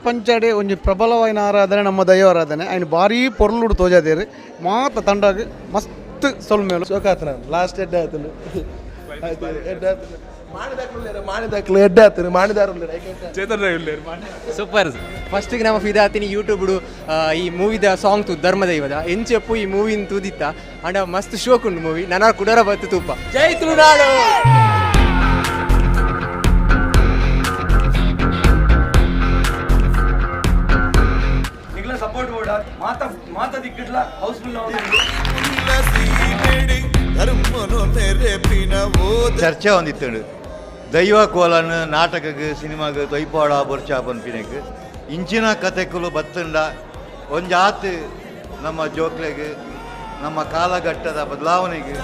ಪಂಚಡೆ ಒಂಜಿ ಪ್ರಬಲವಾಯಿನ ಆರಾಧನೆ ನಮ್ಮ ದೈವಾರಾಧನೆ ఆయన ಭಾರಿ ಪೊರ್ಲುಡು ತೋಜಾದೇರಿ ಮಾತ ತಂಡಾಗ ಮಸ್ತ್ ಸೊಲ್ಮೇಲು ಸೋಕಾತನ ಲಾಸ್ಟ್ ಎಡ್ಡೆ ಆತನು ಎಡ್ಡೆ ಆತನು ಮಾಡಿದಾರು ಸೂಪರ್ ಫಸ್ಟಿಗೆ ನಮ್ಮ ಫಿದಾತಿನಿ ಯೂಟ್ಯೂಬ್ಡು ಈ ಮೂವಿದ ಸಾಂಗ್ ತು ಧರ್ಮದೈವದ ಎಂಚೆಪ್ಪು ಈ ಮೂವಿನ ತೂದಿತ್ತ ಅಂಡ ಮಸ್ತ್ ಶೋಕ್ ಉಂಡು ಮೂವಿ ನನ್ನ ಕುಡರ ಬತ್ತು ತೂಪ ಜೈ ತುಳುನಾಡು. ಸಪೋರ್ಟ್ ಕೂಡ ಮಾತಾ ದಿಕ್ಕಿಡ್ಲ ಹೌಸ್ಫುಲ್ ಚರ್ಚೆ ಹೊಂದಿತ್ತು ದೈವ ಕೋಲನ್ನು ನಾಟಕಕ್ಕೆ ಸಿನಿಮಾಗೆ ದೈಪಾಡ ಬರ್ಚಾ ಪನ್ಪಿನಕ್ಕೆ ಇಂಚಿನ ಕಥೆಗಳು ಬತ್ತಂಡ ಒಂಜಾತ್ ನಮ್ಮ ಜೋಕ್ಲೆಗೆ ನಮ್ಮ ಕಾಲಘಟ್ಟದ ಬದಲಾವಣೆಗೆ